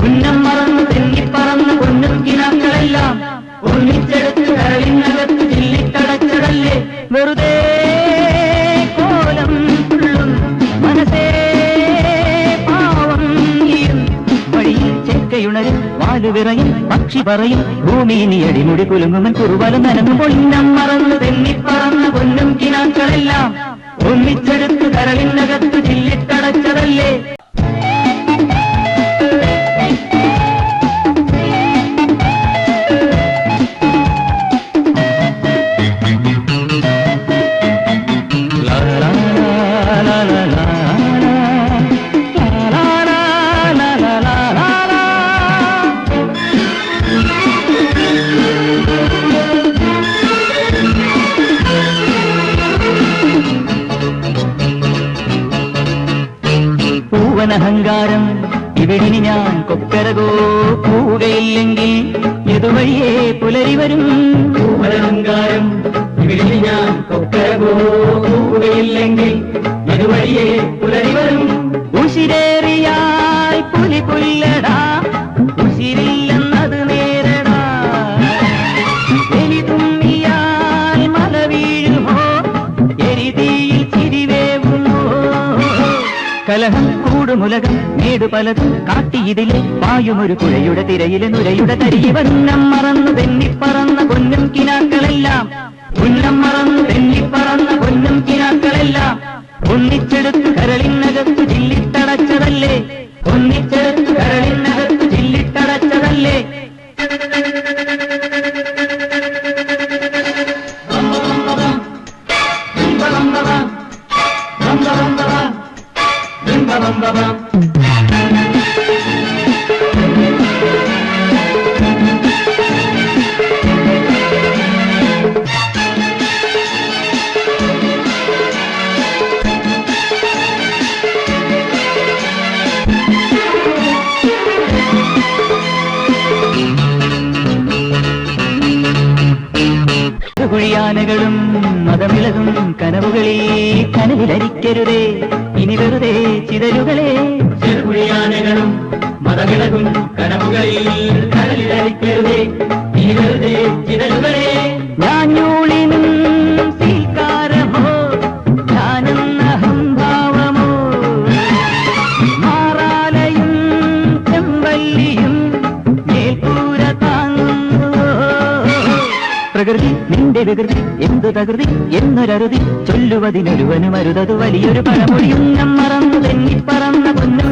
ഉന്നം മറന്ന് തെന്നിപ്പറന്ന് പൊന്നും കിനാക്കളെല്ലാം ഒന്നിച്ചെടുത്ത് കരളിനകത്ത് ചില്ലിത്തടച്ചതല്ലേ വെറുതെ കോലം തുള്ളും മനസ്സേ പാവം നീയും വഴിയിൽ ചെക്കയുണരും വാലുവിറയും പക്ഷി പറയും ഭൂമി നീ അടിമുടി കുലുങ്ങുമൻ കുറുവാലും നനഞ്ഞു പൊന്നം മറന്ന് തെന്നിപ്പറന്ന് പൊന്നും കിനാക്കളെല്ലാം ഒന്നിച്ചെടുത്ത് കരളിനകത്ത് ചില്ലിത്തടച്ചതല്ലേ അഹങ്കാരം ഇവിടിനി ഞാൻ കൊക്കരകോ പോവുകയില്ലെങ്കിൽ എതുവഴിയേ പുലരി വരും പൂവനഹങ്കാരം ഇവിടിനി ഞാൻ കൊക്കരകോ പോവുകയില്ലെങ്കിൽ എതുവഴിയേ പുലരി വരും ഉശിരേറിയായി പുലി പുല്ലടാ ഉശിരില്ലെന്നത് നേരടാ എലി തുമ്മിയാൽ മല വീഴുമോ എരിതിയിൽ ചിരിവേവുമോ കലഹം കൂടുമുലകം മേടു പലതും കാട്ടിയിതിലെ പായുമൊരു പുഴയുടെ തിരയിലെ നുരയുടെ തരികി വന്നം മറന്നു തെന്നിപ്പറന്ന പൊന്നും കിനാക്കളെല്ലാം ഉന്നം മറന്നു തെന്നിപ്പറന്ന പൊന്നും കിനാക്കളെല്ലാം ഒന്നിച്ചെടുത്ത് കരളിനകത്ത് ചില്ലിത്തടച്ചതല്ലേ ഒന്നിച്ചെടുത്ത് കരളിനകത്ത് ചില്ലിത്തടച്ചതല്ലേ കുഴിയാനകളും മതമിളകും കനവുകളെ കനവിലരിക്കരുതേ ഇനി വെറുതെ ചിതലുകളെ ചെറുകുഴിയാനകളും മതമിളകും കനവുകളിൽ കനവിലരിക്കരുതേ ഇനി വെറുതെ ചിതലുകളെ ഞാഞ്ഞൂളിനും സ്വീകാരമോ ഞാനെന്ന അഹംഭാവമോ മാറാലയും ചെമ്പല്ലിയും മേൽക്കൂര താങ്ങുന്നു പ്രകൃതി നിന്റെ വികൃതി എന്തു തകൃതി എന്നൊരറുതി ചൊല്ലുവതിനൊരുവനും അരുതത് വലിയൊരു പഴമൊഴിയും മറന്നു തെന്നിപ്പറന്ന പൊന്നും